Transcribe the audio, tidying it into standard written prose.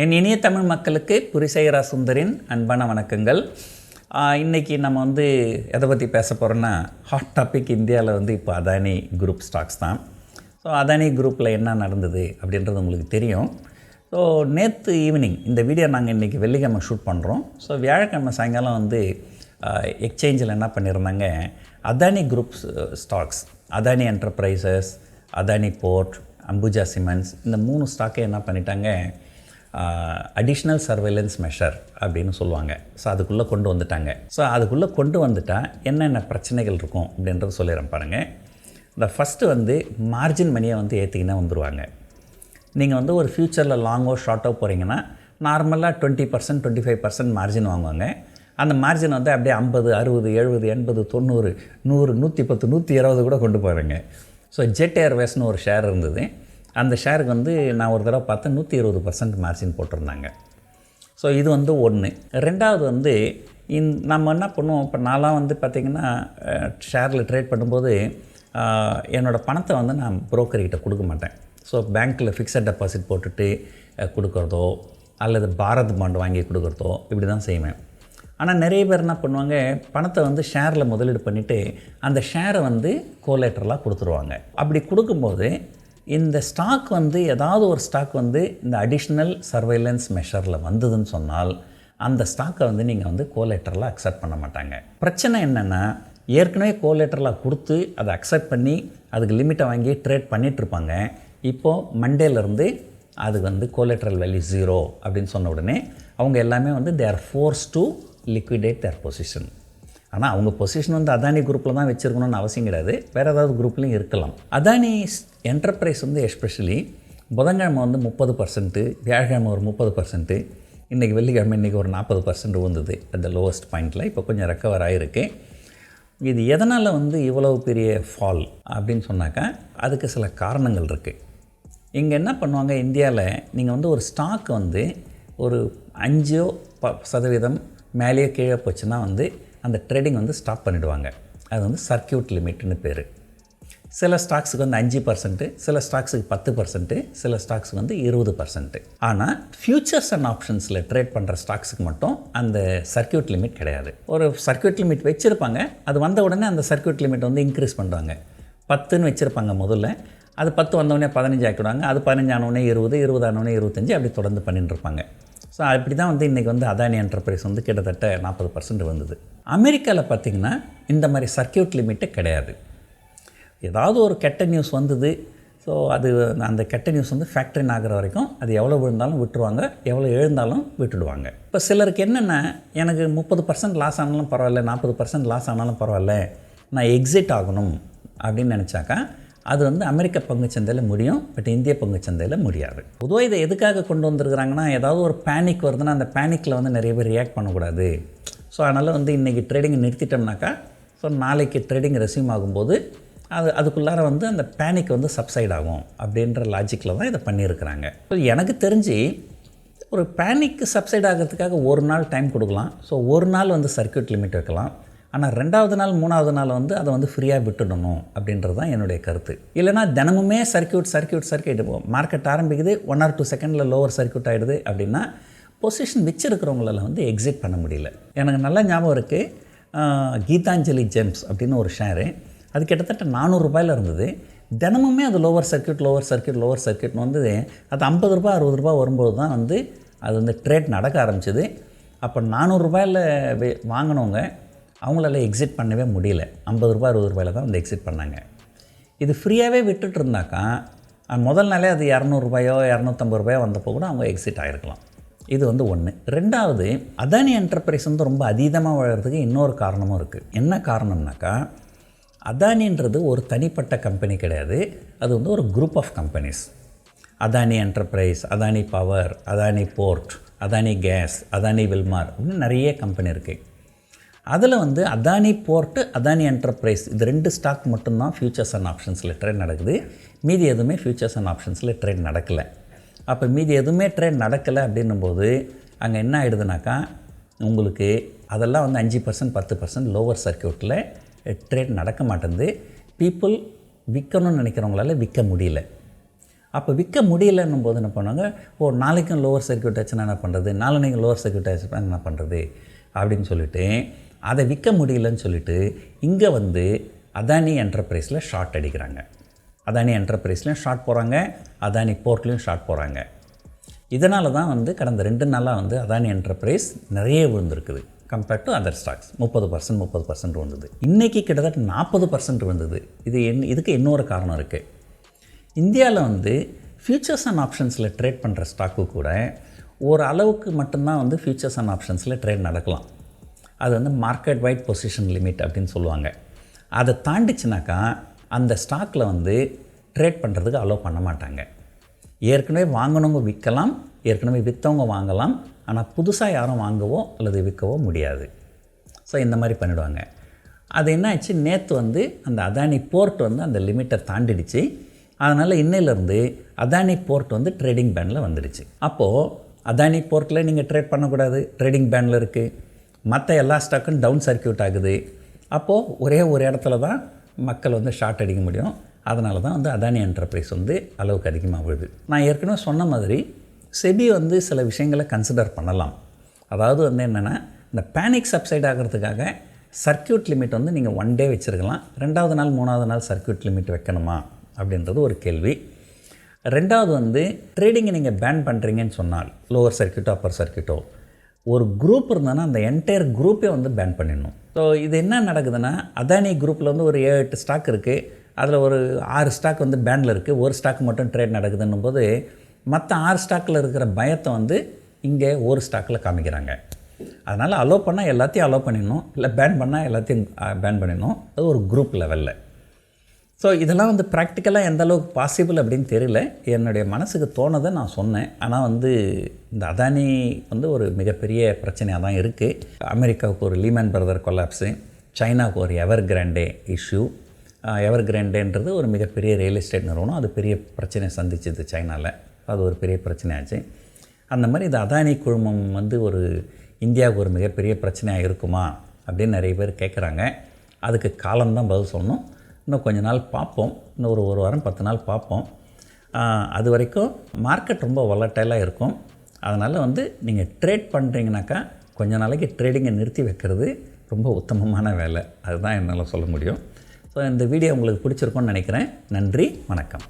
என் இனிய தமிழ் மக்களுக்கு புரிசையரா சுந்தரின் அன்பான வணக்கங்கள். இன்றைக்கி நம்ம எதை பற்றி பேச போகிறோன்னா, ஹாட் டாபிக் இந்தியாவில் இப்போ அதானி குரூப் ஸ்டாக்ஸ் தான். ஸோ அதானி குரூப்பில் என்ன நடந்தது அப்படின்றது உங்களுக்கு தெரியும். ஸோ நேற்று ஈவினிங் இந்த வீடியோ நாங்கள் இன்றைக்கி வெள்ளிக்கிழமை ஷூட் பண்ணுறோம். ஸோ வியாழக்கிழமை சாயங்காலம் எக்ஸ்சேஞ்சில் என்ன பண்ணியிருந்தாங்க, Adani group stocks, Adani Enterprises, Adani port, Ambuja cements, இந்த 3 ஸ்டாக்கை என்ன பண்ணிட்டாங்க, அடிஷ்னல் சர்வேலன்ஸ் மெஷர் அப்படின்னு சொல்லுவாங்க. ஸோ அதுக்குள்ளே கொண்டு வந்துட்டாங்க. ஸோ அதுக்குள்ளே கொண்டு வந்துட்டால் என்னென்ன பிரச்சனைகள் இருக்கும் அப்படின்றது சொல்லிடுறேன் பாருங்கள். இந்த ஃபஸ்ட்டு மார்ஜின் மணியை ஏற்றிக்கினா வந்துடுவாங்க. நீங்கள் ஒரு ஃப்யூச்சரில் லாங்கோ ஷார்ட்டோ போகிறீங்கன்னா நார்மலாக 20%, 25% மார்ஜின் வாங்குவாங்க. அந்த மார்ஜின் அப்படியே 50, 60, 70, 80, 90, 100, 110, 120 கூட கொண்டு போகிறேங்க. ஸோ ஜெட் ஏர்வேஸ்னு ஒரு ஷேர் இருந்தது. அந்த ஷேருக்கு நான் ஒரு தடவை பார்த்தேன் 120% மார்ஜின் போட்டிருந்தாங்க. ஸோ இது ஒன்று. ரெண்டாவது நம்ம என்ன பண்ணுவோம், இப்போ நான்லாம் பார்த்திங்கன்னா ஷேரில் ட்ரேட் பண்ணும்போது என்னோடய பணத்தை நான் புரோக்கர்கிட்ட கொடுக்க மாட்டேன். ஸோ பேங்க்கில் ஃபிக்ஸட் டெபாசிட் போட்டுட்டு கொடுக்குறதோ அல்லது பாரத் பாண்ட் வாங்கி கொடுக்குறதோ இப்படி தான் செய்வேன். ஆனால் நிறைய பேர் என்ன பண்ணுவாங்க, பணத்தை ஷேரில் முதலீடு பண்ணிவிட்டு அந்த ஷேரை கோலேட்டரலாக கொடுத்துருவாங்க. அப்படி கொடுக்கும்போது இந்த ஸ்டாக் ஏதாவது ஒரு ஸ்டாக் இந்த அடிஷ்னல் சர்வைலன்ஸ் மெஷரில் வந்ததுன்னு சொன்னால் அந்த ஸ்டாக்கை நீங்கள் கோலேட்டரலாக அக்செப்ட் பண்ண மாட்டாங்க. பிரச்சனை என்னென்னா, ஏற்கனவே கோலேட்டரலாக கொடுத்து அதை அக்செப்ட் பண்ணி அதுக்கு லிமிட்டை வாங்கி ட்ரேட் பண்ணிகிட்ருப்பாங்க. இப்போது மண்டேலேருந்து அது கோலேட்ரல் வேல்யூ 0 அப்படின்னு சொன்ன உடனே அவங்க எல்லாமே they are force to liquidate there position. ஆனால் அவங்க பொசிஷன் அதானி குரூப்பில் தான் வச்சுருக்கணும்னு அவசியம் கிடையாது, வேறு ஏதாவது குரூப்லையும் இருக்கலாம். அதானி என்டர்பிரைஸ் எஸ்பெஷலி புதன்கிழமை 30%, வியாழக்கிழமை ஒரு 30%, இன்றைக்கி வெள்ளிக்கிழமை இன்றைக்கி ஒரு 40% வந்தது அந்த லோவஸ்ட் பாயிண்டில். இப்போ கொஞ்சம் ரெக்கவர் ஆகிருக்கு. இது எதனால் இவ்வளவு பெரிய ஃபால் அப்படின்னு சொன்னாக்கா அதுக்கு சில காரணங்கள் இருக்குது. இங்கே என்ன பண்ணுவாங்க, இந்தியாவில் நீங்கள் ஒரு ஸ்டாக் ஒரு 5% மேலேயே கீழே போச்சுன்னா அந்த ட்ரேடிங் ஸ்டாப் பண்ணிவிடுவாங்க. அது சர்க்கியூட் லிமிட்னு பேர். சில ஸ்டாக்ஸுக்கு 5%, சில ஸ்டாக்ஸுக்கு 10%, சில ஸ்டாக்ஸுக்கு 20%. ஆனால் ஃபியூச்சர்ஸ் அண்ட் ஆப்ஷன்ஸில் ட்ரேட் பண்ணுற ஸ்டாக்ஸுக்கு மட்டும் அந்த சர்க்கியூட் லிமிட் கிடையாது. ஒரு சர்க்கியூட் லிமிட் வச்சுருப்பாங்க, அது வந்த உடனே அந்த சர்க்கியூட் லிமிட் இன்க்ரீஸ் பண்ணுறாங்க. 10ன்னு வச்சுருப்பாங்க முதல்ல, அது 10 வந்தவுடனே 15 ஆக்கிடுவாங்க, அது 15 ஆனவுடனே 20, 20 ஆனவுடனே 25, அப்படி தொடர்ந்து பண்ணிட்டு இருப்பாங்க. ஸோ அப்படி தான் இன்றைக்கி அதானி என்டர்பிரைஸ் கிட்டத்தட்ட 40% வந்தது. அமெரிக்காவில் பார்த்திங்கன்னா இந்த மாதிரி சர்க்கியூட் லிமிட்டே கிடையாது. ஏதாவது ஒரு கெட்ட நியூஸ் வந்தது, ஸோ அது அந்த கெட்ட நியூஸ் ஃபேக்டரின் ஆகிற வரைக்கும் அது எவ்வளோ விழுந்தாலும் விட்டுருவாங்க, எவ்வளோ எழுந்தாலும் விட்டுடுவாங்க. இப்போ சிலருக்கு என்னென்னா, எனக்கு 30% லாஸ் ஆனாலும் பரவாயில்ல, 40% லாஸ் ஆனாலும் பரவாயில்ல, நான் எக்ஸிட் ஆகணும் அப்படின்னு நினச்சாக்கா அது அமெரிக்க பங்குச்சந்தையில் முடியும், பட் இந்திய பங்குச்சந்தையில் முடியாது. பொதுவாக இதை எதுக்காக கொண்டு வந்திருக்கிறாங்கன்னா, ஏதாவது ஒரு பேனிக் வருதுன்னா அந்த பேனிக்கில் நிறைய பேர் ரியாக்ட் பண்ணக்கூடாது. ஸோ அதனால் இன்றைக்கி ட்ரேடிங்கை நிறுத்திட்டோம்னாக்கா, ஸோ நாளைக்கு ட்ரேடிங் ரெஸ்யூம் ஆகும்போது அதுக்குள்ளார அந்த பேனிக் சப்சைட் ஆகும் அப்படின்ற லாஜிக்கில் தான் இதை பண்ணியிருக்கிறாங்க. ஸோ எனக்கு தெரிஞ்சு ஒரு பேனிக்கு சப்சைட் ஆகிறதுக்காக ஒரு நாள் டைம் கொடுக்கலாம். ஸோ ஒரு நாள் சர்க்கியூட் லிமிட் வைக்கலாம். ஆனால் 2வது நாள் 3வது நாள் அதை ஃப்ரீயாக விட்டுடணும் அப்படின்றது தான் என்னுடைய கருத்து. இல்லைனா தினமுமே சர்க்கியூட் மார்க்கெட் ஆரம்பிக்குது, 1 or 2 செகண்டில் லோவர் சர்க்கியூட் ஆகிடுது அப்படின்னா பொசிஷன் வச்சுருக்கிறவங்களால் எக்ஸிட் பண்ண முடியல. எனக்கு நல்ல ஞாபகம் இருக்குது, கீதாஞ்சலி ஜெம்ஸ் அப்படின்னு ஒரு ஷேரு, அது கிட்டத்தட்ட 400 ரூபாயில் இருந்தது. தினமுமே அது லோவர் சர்க்கியூட் அது 50 ரூபா 60 ரூபா வரும்போது தான் அது ட்ரேட் நடக்க ஆரம்பிச்சிது. அப்போ 400 ரூபாயில் வாங்கினவங்க அவங்களால எக்ஸிட் பண்ணவே முடியல. 50 ரூபா 60 ரூபாயில் தான் எக்ஸிட் பண்ணாங்க. இது ஃப்ரீயாகவே விட்டுட்டு இருந்தாக்கா முதல் நாளே அது 200 ரூபாயோ 250 ரூபாயோ வந்தப்போ கூட அவங்க எக்ஸிட் ஆகிருக்கலாம். இது ஒன்று. ரெண்டாவது, அதானி என்டர்பிரைஸ் ரொம்ப அதீதமாக வளர்கிறதுக்கு இன்னொரு காரணமும் இருக்குது. என்ன காரணம்னாக்கா, அதானின்றது ஒரு தனிப்பட்ட கம்பெனி கிடையாது, அது ஒரு group of companies. Adani enterprise, Adani power, Adani port, Adani gas, Adani Wilmar அப்படின்னு நிறைய கம்பெனி இருக்குது. அதில் அதானி போர்ட்டு, அதானி என்டர்பிரைஸ், இது 2 ஸ்டாக் மட்டும்தான் ஃபியூச்சர்ஸ் அண்ட் ஆப்ஷன்ஸில் ட்ரேட் நடக்குது. மீதி எதுவுமே ஃபியூச்சர்ஸ் அண்ட் ஆப்ஷன்ஸில் ட்ரேட் நடக்கலை. அப்போ மீதி எதுவுமே ட்ரேட் நடக்கலை அப்படின்னும்போது அங்கே என்ன ஆகிடுதுனாக்கா, உங்களுக்கு அதெல்லாம் 5%, 10% லோவர் சர்க்கியூட்டில் ட்ரேட் நடக்க மாட்டேங்குது. பீப்புள் விற்கணும்னு நினைக்கிறவங்களால விற்க முடியல. அப்போ விற்க முடியலன்னும் போது என்ன பண்ணாங்க, நாளைக்கும் லோவர் சர்க்யூட் ஆச்சுன்னா என்ன பண்ணுறது, நாளைக்கும் லோவர் சர்க்யூட் ஆச்சுன்னா என்ன பண்ணுறது அப்படின்னு சொல்லிட்டு அதை விற்க முடியலன்னு சொல்லிட்டு இங்கே வந்து அதானி என்டர்பிரைஸில் ஷார்ட் அடிக்கிறாங்க. அதானி என்டர்பிரைஸ்லையும் ஷார்ட் போகிறாங்க, அதானி போர்ட்லேயும் ஷார்ட் போகிறாங்க. இதனால தான் வந்து கடந்த 2 நாளாக வந்து அதானி என்டர்பிரைஸ் நிறைய விழுந்திருக்குது கம்பேர்ட் டு அதர் ஸ்டாக்ஸ். 30% வந்தது. இன்றைக்கி கிட்டத்தட்ட 40% வந்தது. இதுக்கு இன்னொரு காரணம் இருக்குது. இந்தியாவில் வந்து ஃபியூச்சர்ஸ் அண்ட் ஆப்ஷன்ஸில் ட்ரேட் பண்ணுற ஸ்டாக்கு கூட ஒரு அளவுக்கு மட்டும்தான் வந்து ஃபியூச்சர்ஸ் அண்ட் ஆப்ஷன்ஸில் ட்ரேட் நடக்கலாம். அது வந்து மார்க்கெட் வைட் பொசிஷன் லிமிட் அப்படின்னு சொல்லுவாங்க. அதை தாண்டிச்சுனாக்கா அந்த ஸ்டாக்கில் வந்து ட்ரேட் பண்ணுறதுக்கு அலோவ் பண்ண மாட்டாங்க. ஏற்கனவே வாங்கினவங்க விற்கலாம், ஏற்கனவே விற்றவங்க வாங்கலாம், ஆனால் புதுசாக யாரும் வாங்கவோ அல்லது விற்கவோ முடியாது. ஸோ இந்த மாதிரி பண்ணிவிடுவாங்க. அது என்ன ஆச்சு, நேற்று வந்து அந்த அதானி போர்ட் வந்து அந்த லிமிட்டை தாண்டிடுச்சு. அதனால் இன்னையிலேருந்து அதானி போர்ட் வந்து ட்ரேடிங் பேனில் வந்துடுச்சு. அப்போது அதானி போர்ட்டில் நீங்கள் ட்ரேட் பண்ணக்கூடாது, ட்ரேடிங் பேனில் இருக்குது. மற்ற எல்லா ஸ்டாக்கும் டவுன் சர்க்யூட் ஆகுது. அப்போது ஒரே ஒரு இடத்துல தான் மக்கள் வந்து ஷார்ட் அடிக்க முடியும். அதனால தான் வந்து அதானி என்டர்பிரைஸ் வந்து அளவுக்கு அதிகமாக விழுது. நான் ஏற்கனவே சொன்ன மாதிரி செபி வந்து சில விஷயங்களை கன்சிடர் பண்ணலாம். அதாவது வந்து என்னென்னா, இந்த பேனிக் சப்சைட் ஆகிறதுக்காக சர்க்யூட் லிமிட் வந்து நீங்கள் 1 டே வச்சுருக்கலாம். 2வது நாள் 3வது நாள் சர்க்யூட் லிமிட் வைக்கணுமா அப்படின்றது ஒரு கேள்வி. 2வது வந்து ட்ரேடிங்கை நீங்கள் பேன் பண்ணுறீங்கன்னு சொன்னால், லோவர் சர்க்யூட்டோ அப்பர் சர்க்யூட்டோ ஒரு குரூப் இருந்ததுன்னா அந்த என்டையர் குரூப்பே வந்து பேன் பண்ணிடணும். ஸோ இது என்ன நடக்குதுன்னா, அதானி குரூப்பில் வந்து ஒரு 7-8 ஸ்டாக் இருக்குது. அதில் ஒரு 6 ஸ்டாக் வந்து பேனில் இருக்குது, ஒரு ஸ்டாக் மட்டும் ட்ரேட் நடக்குதுன்னும் போது மற்ற 6 ஸ்டாக்கில் இருக்கிற பயத்தை வந்து இங்கே ஒரு ஸ்டாக்கில் காமிக்கிறாங்க. அதனால் அலோவ் பண்ணால் எல்லாத்தையும் அலோவ் பண்ணிடணும், இல்லை பேன் பண்ணால் எல்லாத்தையும் பேன் பண்ணிடணும். அது ஒரு குரூப் லெவலில். ஸோ இதெல்லாம் வந்து ப்ராக்டிக்கலாக எந்த அளவுக்கு பாசிபிள் அப்படின்னு தெரியல. என்னுடைய மனசுக்கு தோணதை நான் சொன்னேன். ஆனால் வந்து இந்த அதானி வந்து ஒரு மிகப்பெரிய பிரச்சனையாக தான் இருக்குது. அமெரிக்காவுக்கு ஒரு லீமன் பிரதர் கொலாப்ஸு, சைனாவுக்கு ஒரு எவர் கிராண்டே இஷ்யூ. எவர் கிராண்டேன்றது ஒரு மிகப்பெரிய ரியல் எஸ்டேட் நிறுவனம். அது பெரிய பிரச்சனை சந்திச்சிது சைனாவில். அது ஒரு பெரிய பிரச்சனையாச்சு. அந்த மாதிரி இந்த அதானி குழுமம் வந்து ஒரு இந்தியாவுக்கு ஒரு மிகப்பெரிய பிரச்சனையாக இருக்குமா அப்படின்னு நிறைய பேர் கேட்குறாங்க. அதுக்கு காலம்தான் பதில் சொல்லணும். இன்னும் கொஞ்ச நாள் பார்ப்போம். இன்னும் ஒரு வாரம் 10 நாள் பார்ப்போம். அது வரைக்கும் மார்க்கெட் ரொம்ப வாலடைலாக இருக்கும். அதனால் வந்து நீங்கள் ட்ரேட் பண்ணுறீங்கனாக்கா கொஞ்ச நாளைக்கு ட்ரேடிங்கை நிறுத்தி வைக்கிறது ரொம்ப உத்தமமான வேலை. அதுதான் என்னால் சொல்ல முடியும். ஸோ இந்த வீடியோ உங்களுக்கு பிடிச்சிருக்கும்னு நினைக்கிறேன். நன்றி, வணக்கம்.